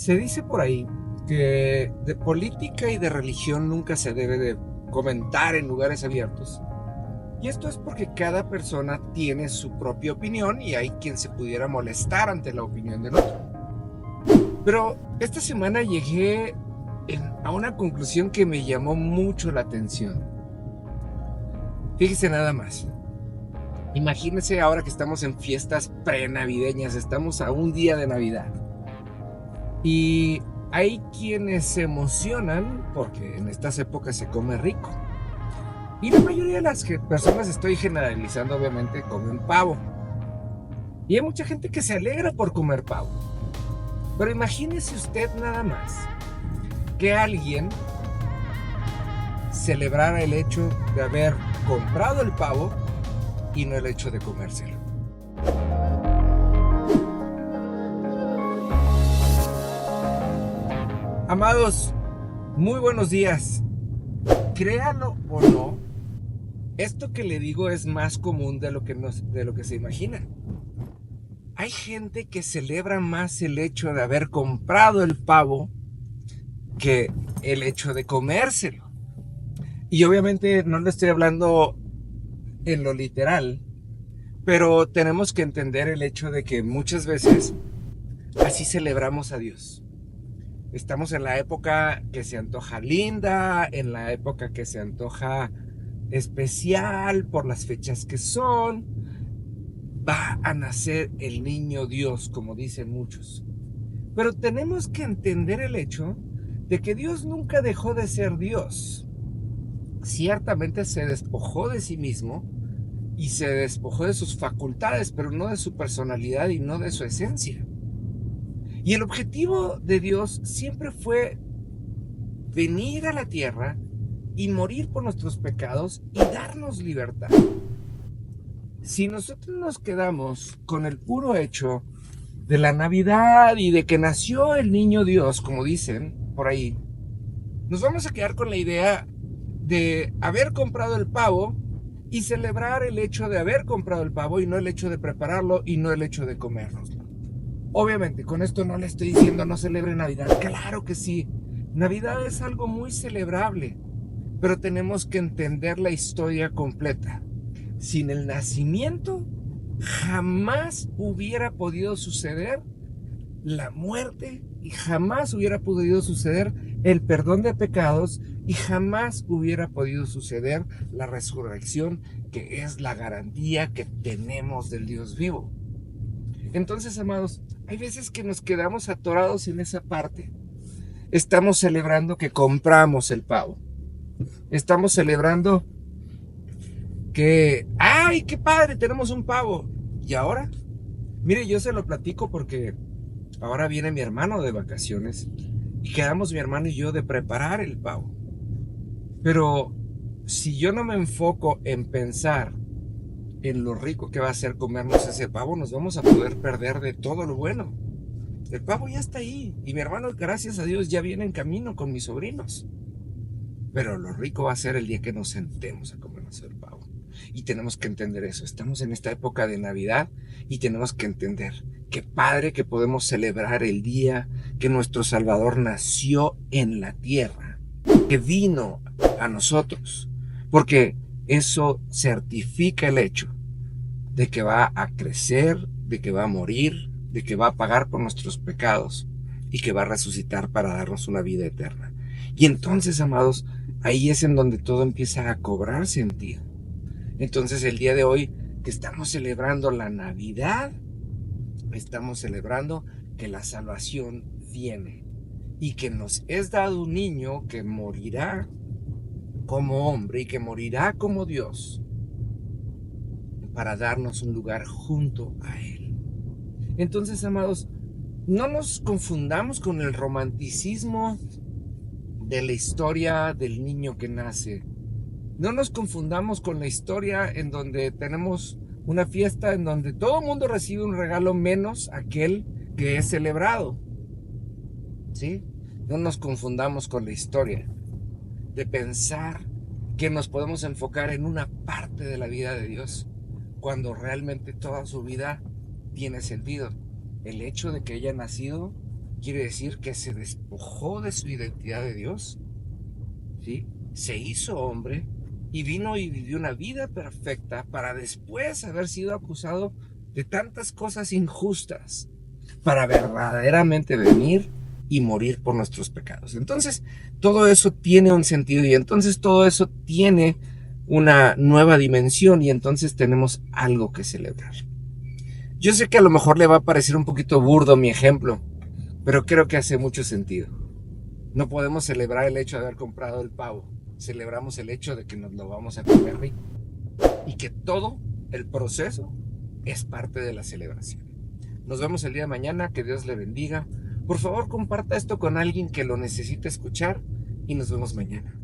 Se dice por ahí que de política y de religión nunca se debe de comentar en lugares abiertos. Y esto es porque cada persona tiene su propia opinión y hay quien se pudiera molestar ante la opinión del otro. Pero esta semana llegué a una conclusión que me llamó mucho la atención. Fíjese nada más. Imagínense ahora que estamos en fiestas prenavideñas, estamos a un día de Navidad. Y hay quienes se emocionan porque en estas épocas se come rico. Y la mayoría de las personas, estoy generalizando obviamente, comen pavo. Y hay mucha gente que se alegra por comer pavo. Pero imagínese usted nada más que alguien celebrara el hecho de haber comprado el pavo y no el hecho de comérselo. Amados, muy buenos días. Créanlo o no, esto que le digo es más común de lo que se imagina. Hay gente que celebra más el hecho de haber comprado el pavo que el hecho de comérselo. Y obviamente no le estoy hablando en lo literal, pero tenemos que entender el hecho de que muchas veces así celebramos a Dios. Estamos en la época que se antoja linda, en la época que se antoja especial por las fechas que son. Va a nacer el niño Dios, como dicen muchos. Pero tenemos que entender el hecho de que Dios nunca dejó de ser Dios. Ciertamente se despojó de sí mismo y se despojó de sus facultades, pero no de su personalidad y no de su esencia. Y el objetivo de Dios siempre fue venir a la tierra y morir por nuestros pecados y darnos libertad. Si nosotros nos quedamos con el puro hecho de la Navidad y de que nació el niño Dios, como dicen por ahí, nos vamos a quedar con la idea de haber comprado el pavo y celebrar el hecho de haber comprado el pavo y no el hecho de prepararlo y no el hecho de comérnoslo. Obviamente, con esto no le estoy diciendo no celebre Navidad. Claro que sí. Navidad es algo muy celebrable, pero tenemos que entender la historia completa. Sin el nacimiento, jamás hubiera podido suceder la muerte y jamás hubiera podido suceder el perdón de pecados y jamás hubiera podido suceder la resurrección, que es la garantía que tenemos del Dios vivo. Entonces, amados, hay veces que nos quedamos atorados en esa parte. Estamos celebrando que compramos el pavo. Estamos celebrando que, ¡ay, qué padre! Tenemos un pavo. ¿Y ahora? Mire, yo se lo platico porque ahora viene mi hermano de vacaciones y quedamos mi hermano y yo de preparar el pavo. Pero si yo no me enfoco en pensar en lo rico que va a ser comernos ese pavo, nos vamos a poder perder de todo lo bueno. El pavo ya está ahí y mi hermano, gracias a Dios, ya viene en camino con mis sobrinos. Pero lo rico va a ser el día que nos sentemos a comernos el pavo. Y tenemos que entender eso. Estamos en esta época de Navidad y tenemos que entender qué padre que podemos celebrar el día que nuestro Salvador nació en la tierra, que vino a nosotros, porque eso certifica el hecho de que va a crecer, de que va a morir, de que va a pagar por nuestros pecados y que va a resucitar para darnos una vida eterna. Y entonces, amados, ahí es en donde todo empieza a cobrar sentido. Entonces, el día de hoy que estamos celebrando la Navidad, estamos celebrando que la salvación viene y que nos es dado un niño que morirá como hombre y que morirá como Dios para darnos un lugar junto a Él. Entonces, amados, no nos confundamos con el romanticismo de la historia del niño que nace. No nos confundamos con la historia en donde tenemos una fiesta en donde todo el mundo recibe un regalo menos aquel que es celebrado. ¿Sí? No nos confundamos con la historia de pensar que nos podemos enfocar en una parte de la vida de Dios cuando realmente toda su vida tiene sentido. El hecho de que haya nacido quiere decir que se despojó de su identidad de Dios, ¿sí? Se hizo hombre y vino y vivió una vida perfecta para después haber sido acusado de tantas cosas injustas, para verdaderamente venir y morir por nuestros pecados. Entonces, todo eso tiene un sentido y entonces todo eso tiene una nueva dimensión y entonces tenemos algo que celebrar. Yo sé que a lo mejor le va a parecer un poquito burdo mi ejemplo, pero creo que hace mucho sentido. No podemos celebrar el hecho de haber comprado el pavo, celebramos el hecho de que nos lo vamos a comer rico y que todo el proceso es parte de la celebración. Nos vemos el día de mañana, que Dios le bendiga. Por favor, comparta esto con alguien que lo necesite escuchar y nos vemos mañana.